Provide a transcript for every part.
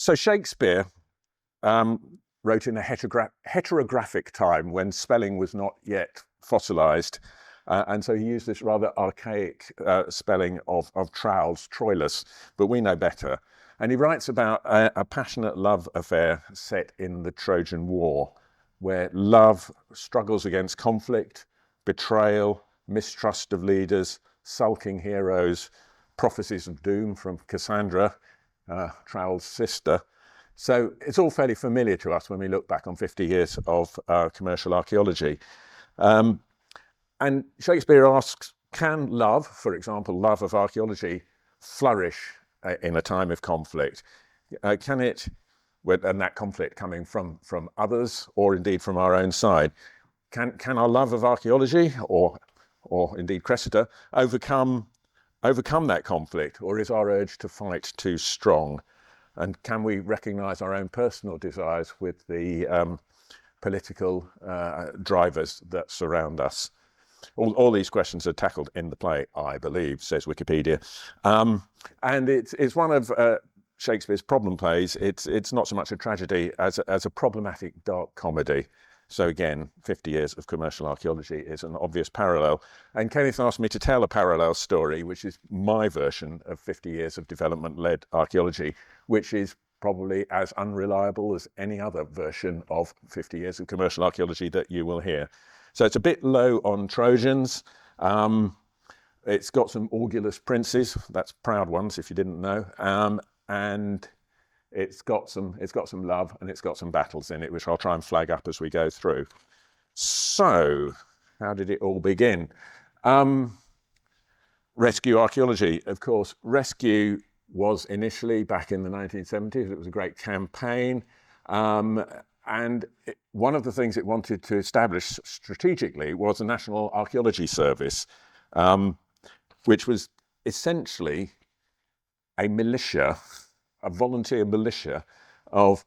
So Shakespeare wrote in a heterographic time when spelling was not yet fossilized. And so he used this rather archaic spelling of Trowels, Troilus, but we know better. And he writes about a passionate love affair set in the Trojan War, where love struggles against conflict, betrayal, mistrust of leaders, sulking heroes, prophecies of doom from Cassandra, Trowell's sister. So it's all fairly familiar to us when we look back on 50 years of commercial archaeology. And Shakespeare asks, can love, for example, love of archaeology, flourish in a time of conflict? Can it, and that conflict coming from others or indeed from our own side, can our love of archaeology or indeed Cressida overcome that conflict, or is our urge to fight too strong? And can we recognise our own personal desires with the political drivers that surround us? All these questions are tackled in the play, I believe, says Wikipedia. And it's one of Shakespeare's problem plays. It's not so much a tragedy as a problematic dark comedy. So again, 50 years of commercial archaeology is an obvious parallel. And Kenneth asked me to tell a parallel story, which is my version of 50 years of development-led archaeology, which is probably as unreliable as any other version of 50 years of commercial archaeology that you will hear. So it's a bit low on Trojans. It's got some Augulus princes, that's proud ones if you didn't know, and it's got some love and it's got some battles in it, which I'll try and flag up as we go through. So, how did it all begin? Rescue archaeology, of course. Rescue was initially back in the 1970s. It was a great campaign. And one of the things it wanted to establish strategically was a National Archaeology Service, which was essentially a militia, a volunteer militia of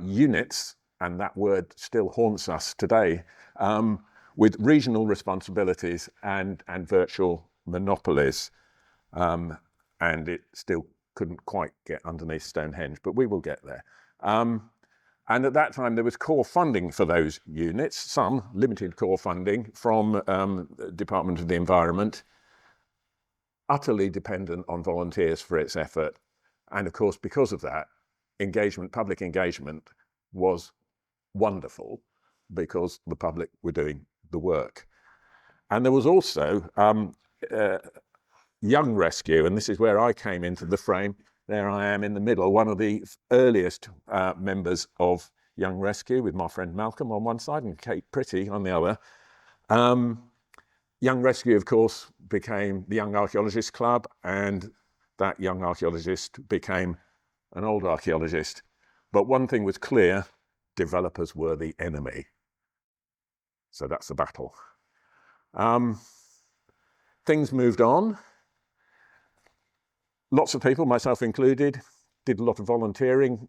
units, and that word still haunts us today, with regional responsibilities and virtual monopolies. And it still couldn't quite get underneath Stonehenge, but we will get there. And at that time, there was core funding for those units, some limited core funding from the Department of the Environment, utterly dependent on volunteers for its effort. And of course, because of that, public engagement was wonderful because the public were doing the work. And there was also Young Rescue, and this is where I came into the frame. There I am in the middle, one of the earliest members of Young Rescue, with my friend Malcolm on one side and Kate Pretty on the other. Young Rescue, of course, became the Young Archaeologist Club, and that young archaeologist became an old archaeologist. But one thing was clear, developers were the enemy. So that's the battle. Things moved on. Lots of people, myself included, did a lot of volunteering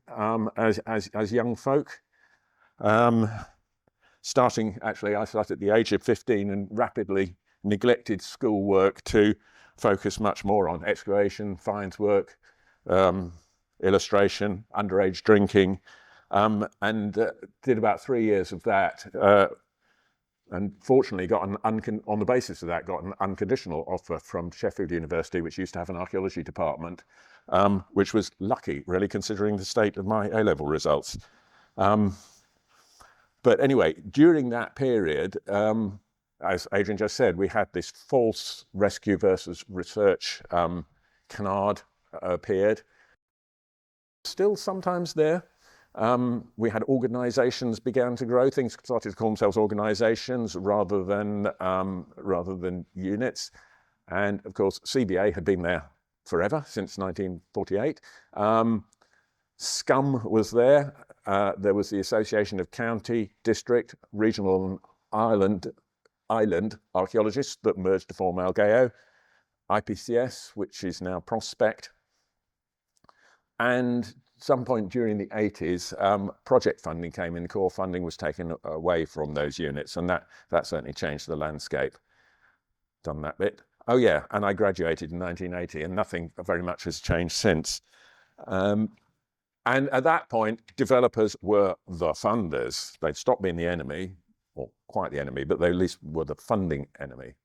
as young folk. I started at the age of 15 and rapidly neglected schoolwork to focus much more on excavation, finds work, illustration, underage drinking, and did about 3 years of that. And fortunately on the basis of that, got an unconditional offer from Sheffield University, which used to have an archaeology department, which was lucky, really, considering the state of my A-level results. But anyway, during that period, as Adrian just said, we had this false rescue versus research canard appeared. Still sometimes there. We had organisations began to grow. Things started to call themselves organisations rather than units. And of course, CBA had been there forever, since 1948. SCUM was there. There was the Association of County, District, Regional and Island Archaeologists that merged to form Algeo. IPCS, which is now Prospect. And some point during the 80s, project funding came in, core funding was taken away from those units, and that certainly changed the landscape. Done that bit. Oh yeah, and I graduated in 1980, and nothing very much has changed since. And at that point, developers were the funders. They'd stopped being the enemy, or quite the enemy, but they at least were the funding enemy.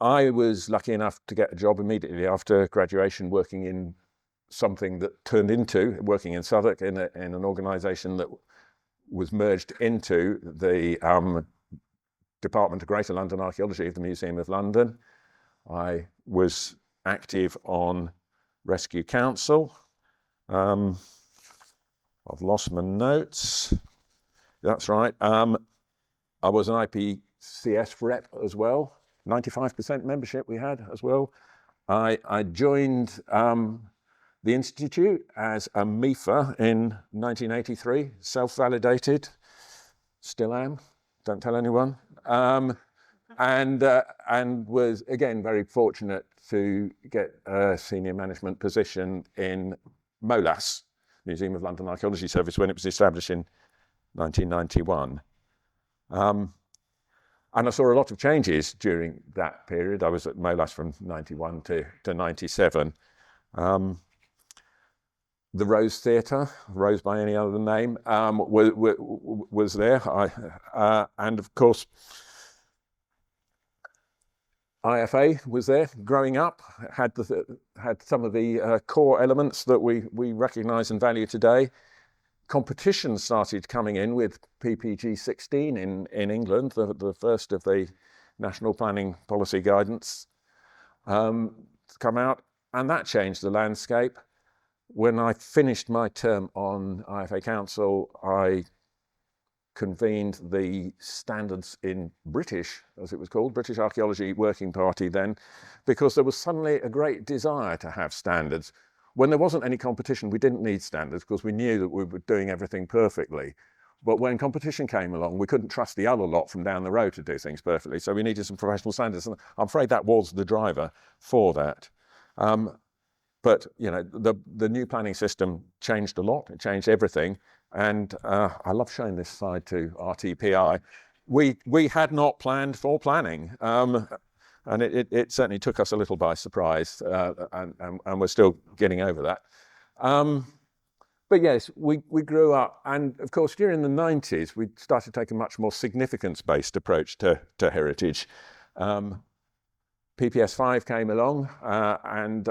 I was lucky enough to get a job immediately after graduation working in something that turned into working in Southwark in an organisation that was merged into the Department of Greater London Archaeology of the Museum of London. I was active on Rescue Council. I've lost my notes. That's right. I was an IPCS rep as well. 95% membership we had as well. I joined the Institute as a MEFA in 1983, self-validated, still am, don't tell anyone, and was again very fortunate to get a senior management position in MOLAS, Museum of London Archaeology Service, when it was established in 1991. And I saw a lot of changes during that period. I was at MOLAS from 91 to 97. The Rose Theatre, Rose by any other name, was there. And of course, IFA was there growing up, had some of the core elements that we recognise and value today. Competition started coming in with PPG 16 in England, the first of the National Planning Policy Guidance to come out, and that changed the landscape. When I finished my term on IFA Council, I convened the standards in British, as it was called, British Archaeology Working Party then, because there was suddenly a great desire to have standards. When there wasn't any competition, we didn't need standards because we knew that we were doing everything perfectly. But when competition came along, we couldn't trust the other lot from down the road to do things perfectly. So we needed some professional standards. And I'm afraid that was the driver for that. But you know, the new planning system changed a lot. It changed everything. And I love showing this slide to RTPI. We had not planned for planning. And it certainly took us a little by surprise, and we're still getting over that. But yes, we grew up, and of course during the 90s we started to take a much more significance-based approach to heritage. PPS 5 came along, and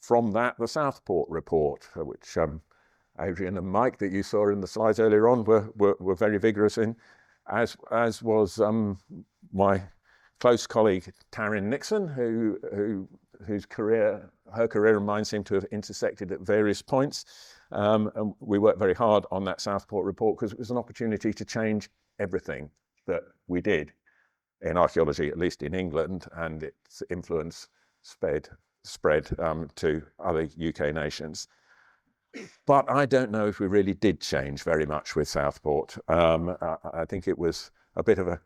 from that the Southport report, which Adrian and Mike that you saw in the slides earlier on were very vigorous in, as was my close colleague Taryn Nixon, her career and mine seem to have intersected at various points. And we worked very hard on that Southport report because it was an opportunity to change everything that we did in archaeology, at least in England, and its influence spread to other UK nations. But I don't know if we really did change very much with Southport. I think it was a bit of a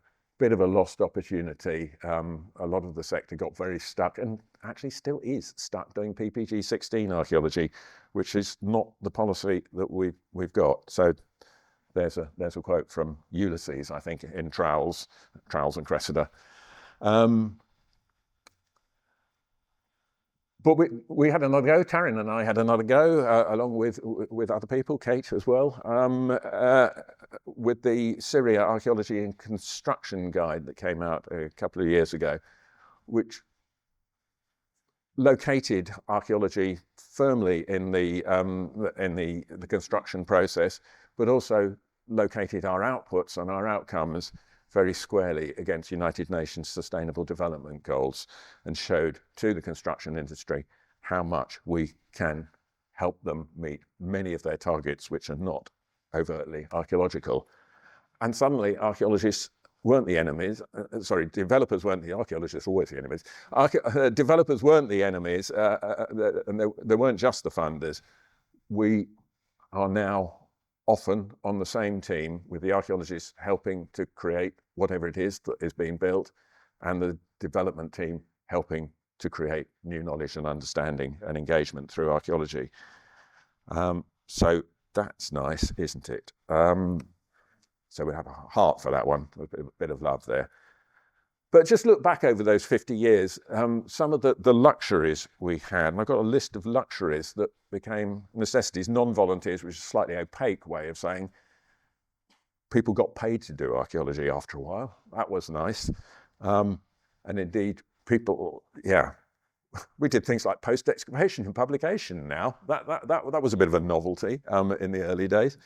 lost opportunity. A lot of the sector got very stuck, and actually still is stuck doing PPG 16 archaeology, which is not the policy that we've got. So there's a quote from Ulysses, I think, in Trowels and Cressida. But we had another go. Taryn and I had another go, along with other people, Kate as well, with the Syria Archaeology and Construction Guide that came out a couple of years ago, which located archaeology firmly in the construction process, but also located our outputs and our outcomes very squarely against United Nations Sustainable Development Goals, and showed to the construction industry how much we can help them meet many of their targets, which are not overtly archaeological. And suddenly archaeologists weren't the enemies. Developers weren't the archaeologists, always the enemies. Developers weren't the enemies, and they weren't just the funders. We are now often on the same team with the archaeologists helping to create whatever it is that is being built, and the development team helping to create new knowledge and understanding and engagement through archaeology. So that's nice, isn't it? So we have a heart for that one, a bit of love there. But just look back over those 50 years, some of the luxuries we had, and I've got a list of luxuries that became necessities, non-volunteers, which is a slightly opaque way of saying people got paid to do archaeology after a while. That was nice. And indeed, people, yeah, we did things like post-excavation and publication now. That was a bit of a novelty in the early days.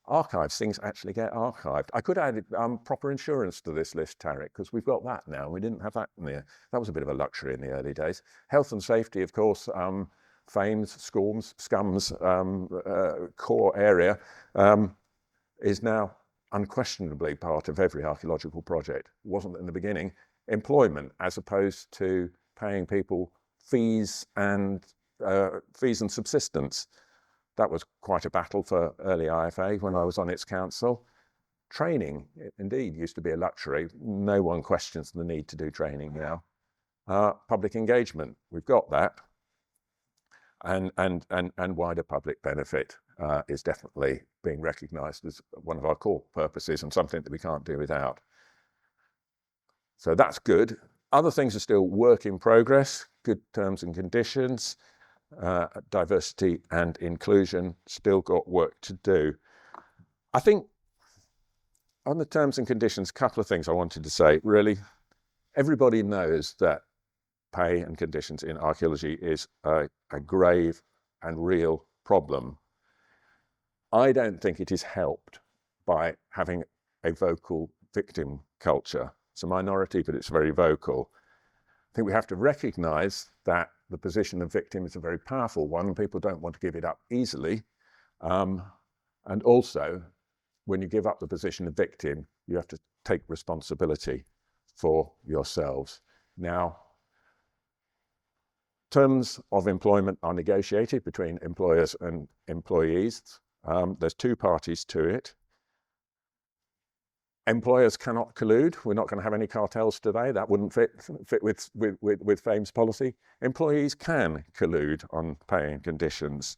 Archives, things actually get archived. I could add proper insurance to this list, Tarek, because we've got that now. We didn't have that in there. That was a bit of a luxury in the early days. Health and safety, of course, FAMES, SCUMS, core area, is now unquestionably part of every archaeological project. It wasn't in the beginning. Employment, as opposed to paying people fees and subsistence. That was quite a battle for early IFA when I was on its council. Training, indeed, used to be a luxury. No one questions the need to do training now. Public engagement, we've got that. And wider public benefit is definitely being recognised as one of our core purposes and something that we can't do without. So that's good. Other things are still work in progress, good terms and conditions. Diversity and inclusion, still got work to do. I think on the terms and conditions, a couple of things I wanted to say. Really, everybody knows that pay and conditions in archaeology is a grave and real problem. I don't think it is helped by having a vocal victim culture. It's a minority, but it's very vocal. I think we have to recognise that the position of victim is a very powerful one. People don't want to give it up easily. And also, when you give up the position of victim, you have to take responsibility for yourselves. Now, terms of employment are negotiated between employers and employees. There's two parties to it. Employers cannot collude. We're not going to have any cartels today. That wouldn't fit with FAME's policy. Employees can collude on pay and conditions.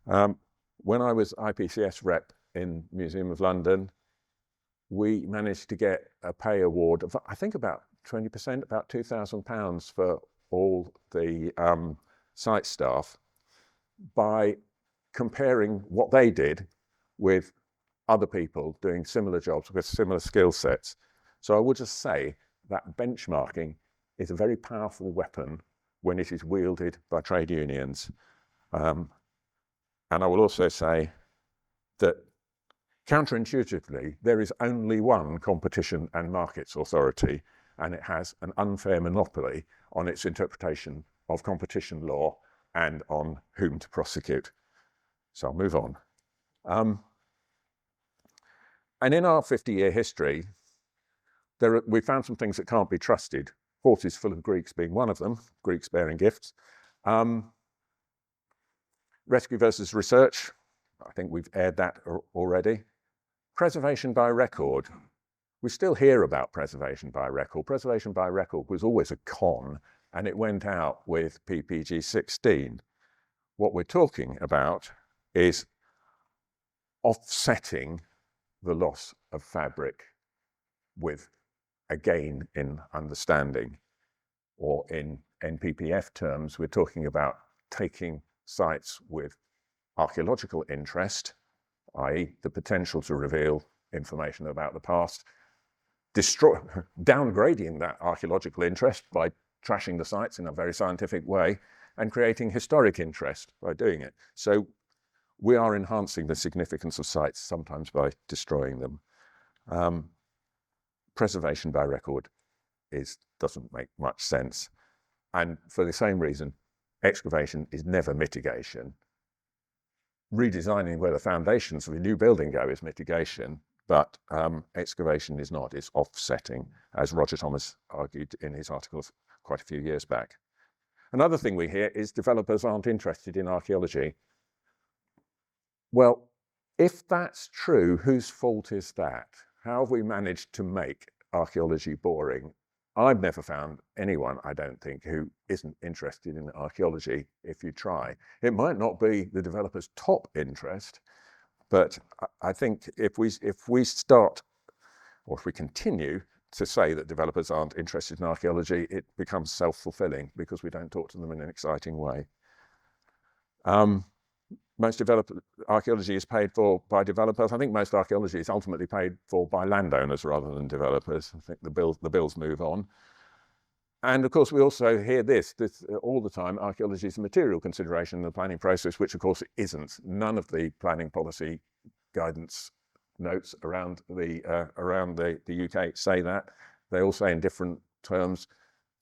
When I was IPCS rep in Museum of London, we managed to get a pay award of, I think, about 20%, about £2,000 for all the site staff by comparing what they did with other people doing similar jobs with similar skill sets. So I would just say that benchmarking is a very powerful weapon when it is wielded by trade unions. And I will also say that counterintuitively, there is only one Competition and Markets Authority, and it has an unfair monopoly on its interpretation of competition law and on whom to prosecute. So I'll move on. And in our 50-year history, we found some things that can't be trusted. Horses full of Greeks being one of them, Greeks bearing gifts. Rescue versus research, I think we've aired that already. Preservation by record. We still hear about preservation by record. Preservation by record was always a con, and it went out with PPG 16. What we're talking about is offsetting the loss of fabric with a gain in understanding, or in NPPF terms, we're talking about taking sites with archaeological interest, i.e. the potential to reveal information about the past, downgrading that archaeological interest by trashing the sites in a very scientific way, and creating historic interest by doing it. So we are enhancing the significance of sites, sometimes by destroying them. Preservation by record doesn't make much sense. And for the same reason, excavation is never mitigation. Redesigning where the foundations of a new building go is mitigation, but excavation is not. It's offsetting, as Roger Thomas argued in his articles quite a few years back. Another thing we hear is developers aren't interested in archaeology. Well, if that's true, whose fault is that? How have we managed to make archaeology boring? I've never found anyone, I don't think, who isn't interested in archaeology if you try. It might not be the developer's top interest, but I think if we start, or if we continue to say that developers aren't interested in archaeology, it becomes self-fulfilling because we don't talk to them in an exciting way. Most archaeology is paid for by developers. I think most archaeology is ultimately paid for by landowners rather than developers. I think the bills move on. And of course, we also hear this all the time. Archaeology is a material consideration in the planning process, which of course it isn't. None of the planning policy guidance notes around the UK say that. They all say in different terms,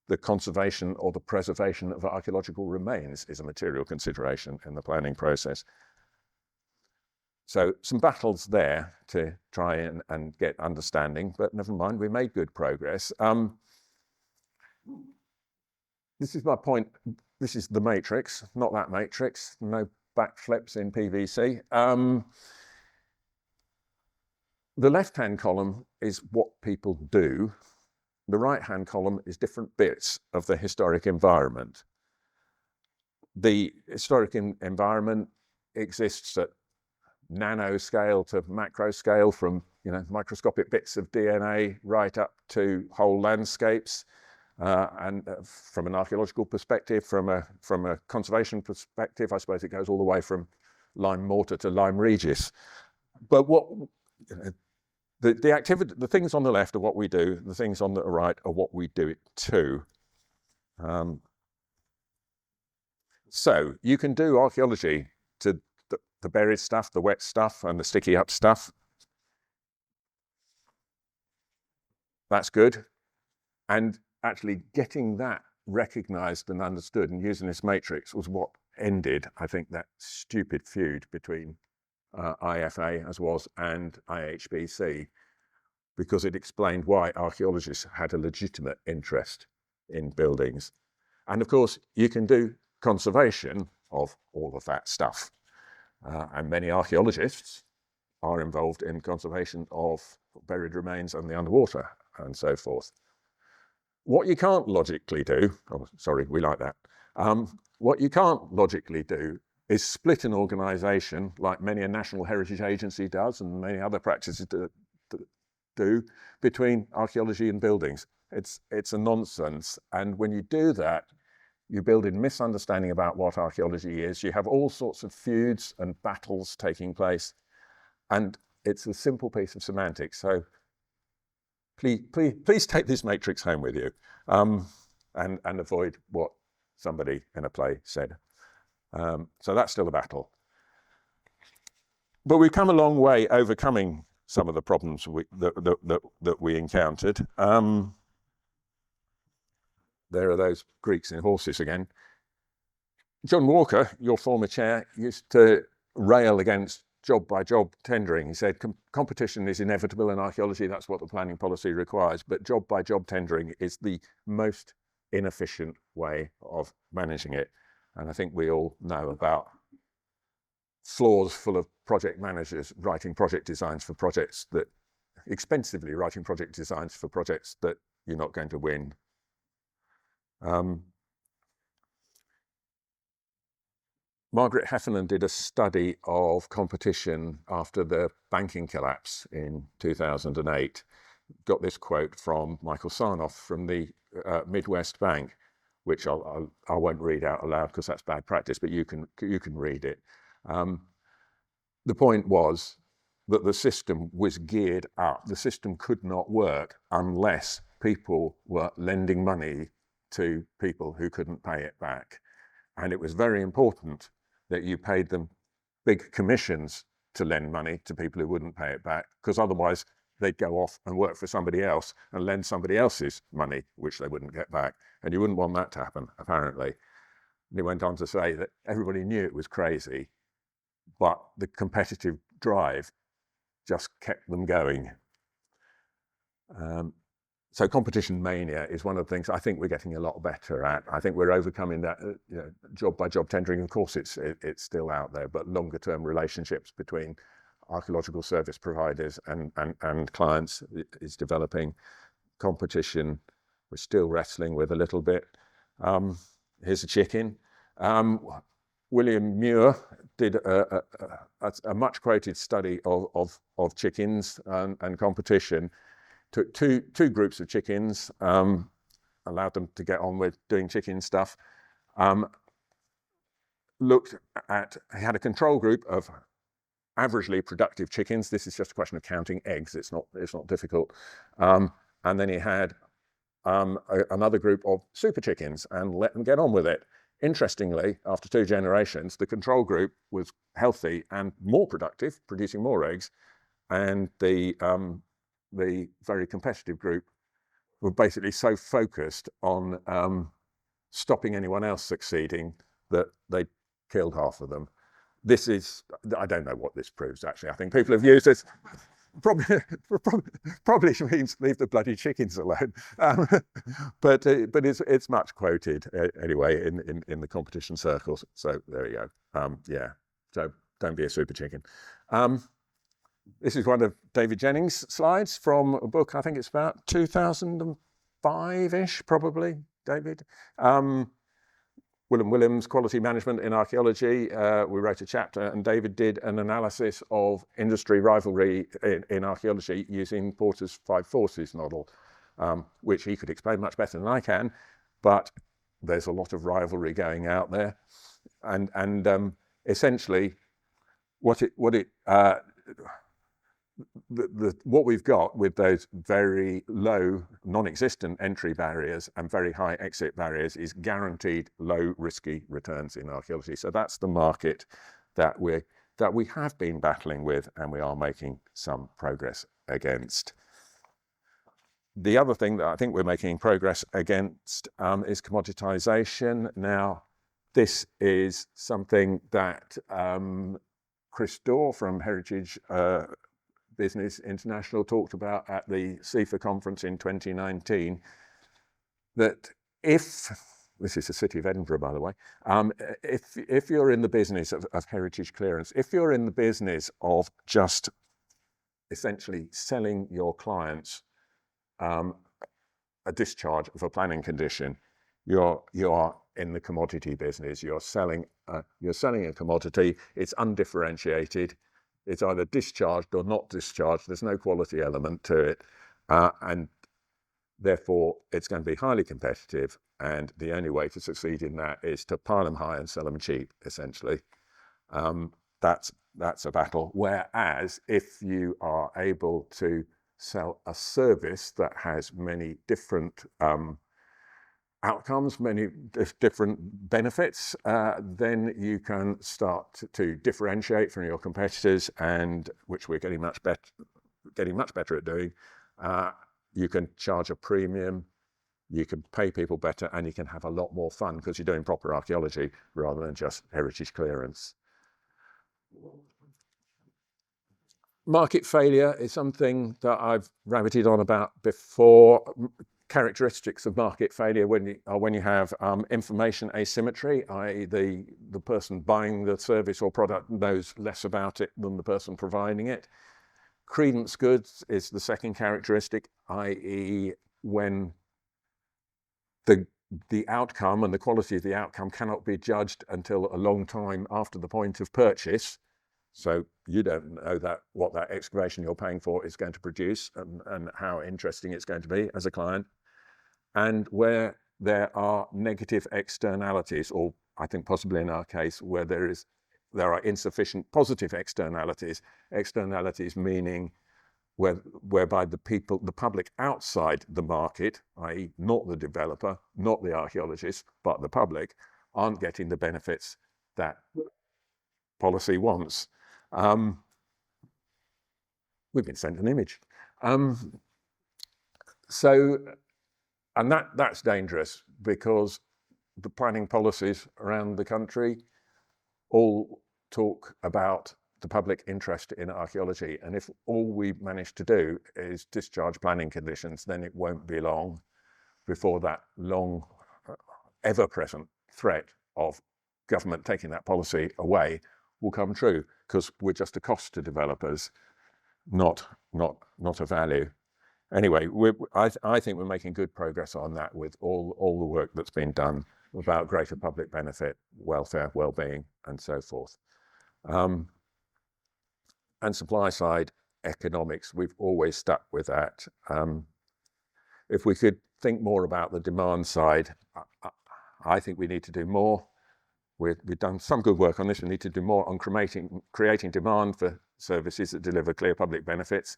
the conservation or the preservation of archaeological remains is a material consideration in the planning process. So some battles there to try and get understanding, but never mind, we made good progress. This is my point. This is the matrix, not that matrix. No backflips in PVC. The left-hand column is what people do. The right-hand column is different bits of the historic environment. The historic environment exists at nano scale to macro scale, from microscopic bits of DNA right up to whole landscapes. And from an archaeological perspective, from a conservation perspective, I suppose it goes all the way from Lyme Mortar to Lyme Regis. But the activity, the things on the left are what we do, the things on the right are what we do it to. So you can do archaeology to the buried stuff, the wet stuff, and the sticky up stuff. That's good. And actually getting that recognized and understood and using this matrix was what ended, I think, that stupid feud between IFA, as was, and IHBC, because it explained why archaeologists had a legitimate interest in buildings. And of course, you can do conservation of all of that stuff. And many archaeologists are involved in conservation of buried remains and the underwater and so forth. What you can't logically do, oh, sorry, we like that. What you can't logically do is split an organisation like many a National Heritage Agency does and many other practices do between archaeology and buildings. It's a nonsense. And when you do that, you build in misunderstanding about what archaeology is. You have all sorts of feuds and battles taking place. And it's a simple piece of semantics. So please take this matrix home with you and avoid what somebody in a play said. So that's still a battle. But we've come a long way overcoming some of the problems that we encountered. There are those Greeks in horses again. John Walker, your former chair, used to rail against job-by-job tendering. He said competition is inevitable in archaeology, that's what the planning policy requires, but job-by-job tendering is the most inefficient way of managing it. And I think we all know about floors full of project managers writing project designs for projects that, expensively writing project designs for projects that you're not going to win. Margaret Heffernan did a study of competition after the banking collapse in 2008. Got this quote from Michael Sarnoff from the Midwest Bank, which I won't read out aloud because that's bad practice, but you can read it. The point was that the system was geared up. The system could not work unless people were lending money to people who couldn't pay it back. And it was very important that you paid them big commissions to lend money to people who wouldn't pay it back, because otherwise they'd go off and work for somebody else and lend somebody else's money, which they wouldn't get back. And you wouldn't want that to happen, apparently. And he went on to say that everybody knew it was crazy, but the competitive drive just kept them going. So competition mania is one of the things I think we're getting a lot better at. I think we're overcoming that job-by-job tendering. Of course, it's still out there, but longer-term relationships between archaeological service providers and clients is developing. Competition, we're still wrestling with a little bit. Here's a chicken. William Muir did a much-quoted study of chickens and competition. took two groups of chickens, allowed them to get on with doing chicken stuff, he had a control group of averagely productive chickens. This is just a question of counting eggs. It's not difficult. And then he had another group of super chickens and let them get on with it. Interestingly, after 2 generations, the control group was healthy and more productive, producing more eggs, and the very competitive group were basically so focused on stopping anyone else succeeding that they killed half of them. I don't know what this proves, actually. I think people have used this. Probably means leave the bloody chickens alone. But it's much quoted anyway in the competition circles. So there you go. Yeah. So don't be a super chicken. This is one of David Jennings' slides from a book. I think it's about 2005-ish, probably. David. William Williams, Quality Management in Archaeology. We wrote a chapter, and David did an analysis of industry rivalry in archaeology using Porter's 5 forces model, which he could explain much better than I can, but there's a lot of rivalry going out there. And essentially, what we've got with those very low, non-existent entry barriers and very high exit barriers is guaranteed low, risky returns in archaeology. So that's the market that we have been battling with, and we are making some progress against. The other thing that I think we're making progress against is commoditization. Now, this is something that Chris Dorr from Heritage Business International talked about at the CIFA conference in 2019, that this is the city of Edinburgh, by the way, if you're in the business of heritage clearance, if you're in the business of just essentially selling your clients a discharge of a planning condition, you are in the commodity business. You're selling a commodity. It's undifferentiated. It's either discharged or not discharged. There's no quality element to it. And therefore, it's going to be highly competitive. And the only way to succeed in that is to pile them high and sell them cheap, essentially. That's a battle. Whereas if you are able to sell a service that has many different outcomes, many different benefits, then you can start to differentiate from your competitors, and which we're getting much better at doing. You can charge a premium, you can pay people better, and you can have a lot more fun because you're doing proper archaeology rather than just heritage clearance. Market failure is something that I've rabbited on about before. Characteristics of market failure when you have information asymmetry, i.e. the person buying the service or product knows less about it than the person providing it. Credence goods is the second characteristic, i.e. when the outcome and the quality of the outcome cannot be judged until a long time after the point of purchase. So you don't know what that excavation you're paying for is going to produce and how interesting it's going to be as a client. And where there are negative externalities, or I think possibly in our case, where there are insufficient positive externalities meaning whereby the public outside the market, i.e. not the developer, not the archaeologist, but the public, aren't getting the benefits that policy wants. We've been sent an image. And that's dangerous because the planning policies around the country all talk about the public interest in archaeology. And if all we manage to do is discharge planning conditions, then it won't be long before that long, ever-present threat of government taking that policy away will come true, because we're just a cost to developers, not a value. Anyway, I think we're making good progress on that with all the work that's been done about greater public benefit, welfare, well-being, and so forth. And supply side, economics. We've always stuck with that. If we could think more about the demand side, I think we need to do more. We've done some good work on this. We need to do more on creating demand for services that deliver clear public benefits,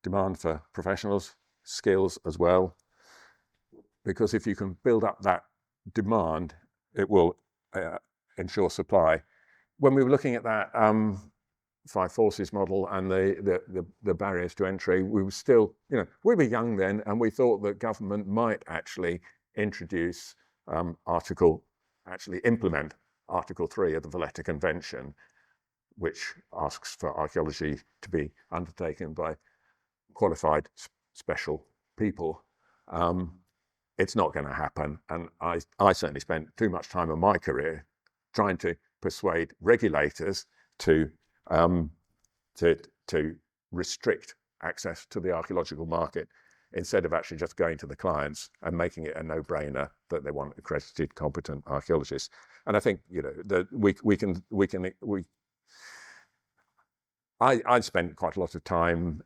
demand for professionals, skills as well. Because if you can build up that demand, it will ensure supply. When we were looking at that five forces model and the barriers to entry, we were still, we were young then, and we thought that government might actually introduce implement Article 3 of the Valletta Convention, which asks for archaeology to be undertaken by qualified special people. It's not going to happen, and I certainly spent too much time in my career trying to persuade regulators to restrict access to the archaeological market, instead of actually just going to the clients and making it a no-brainer that they want accredited, competent archaeologists. And I think I spent quite a lot of time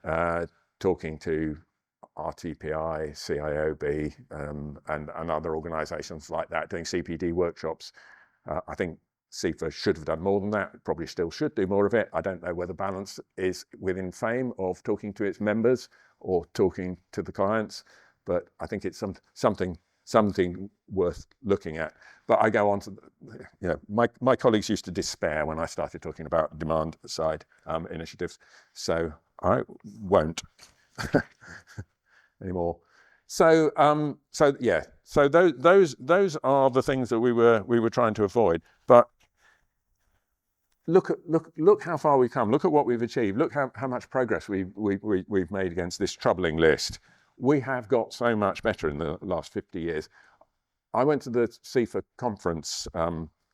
talking to RTPI, CIOB, and other organisations like that, doing CPD workshops. I think CIFA should have done more than that. It probably still should do more of it. I don't know where the balance is within FAME of talking to its members or talking to the clients, but I think it's something worth looking at. But I go on to, my colleagues used to despair when I started talking about demand side initiatives, so I won't anymore. So those are the things that we were trying to avoid. But look how far we've come. Look at what we've achieved. Look how much progress we've made against this troubling list. We have got so much better in the last 50 years. I went to the CIFA conference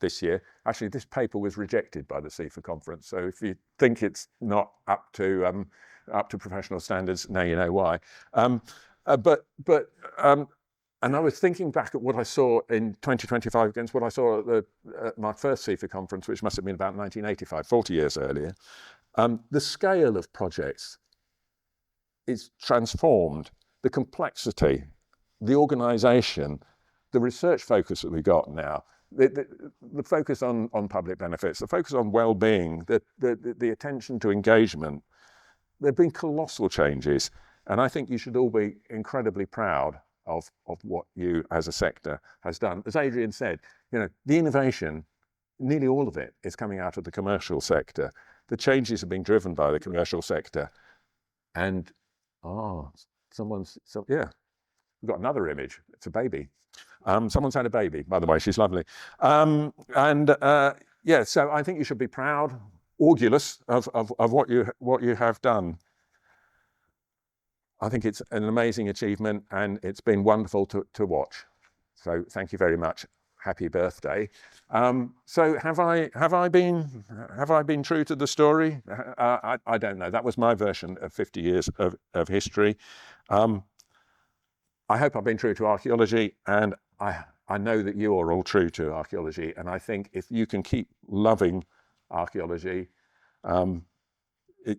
this year. Actually, this paper was rejected by the CIFA conference. So if you think it's not up to professional standards, now you know why. And I was thinking back at what I saw in 2025 against what I saw at my first CIFA conference, which must have been about 1985, 40 years earlier. The scale of projects is transformed. The complexity, the organisation, the research focus that we got now, the focus on public benefits, the focus on well-being, the attention to engagement. There have been colossal changes, and I think you should all be incredibly proud of what you as a sector has done. As Adrian said, the innovation, nearly all of it is coming out of the commercial sector. The changes are being driven by the commercial sector. And we've got another image. It's a baby. Someone's had a baby, by the way. She's lovely. So I think you should be proud, orgulous of what you have done. I think it's an amazing achievement, and it's been wonderful to watch. So thank you very much. Happy birthday. So have I been true to the story? I don't know. That was my version of 50 years of history. I hope I've been true to archaeology, and I know that you are all true to archaeology. And I think if you can keep loving archaeology,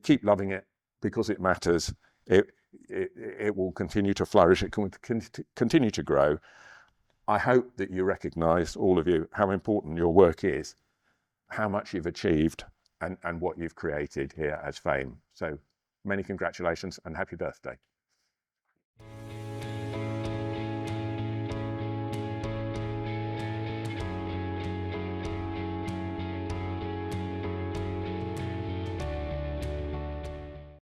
keep loving it because it matters. It will continue to flourish. It can continue to grow. I hope that you recognise, all of you, how important your work is, how much you've achieved, and what you've created here as FAME. So many congratulations and happy birthday.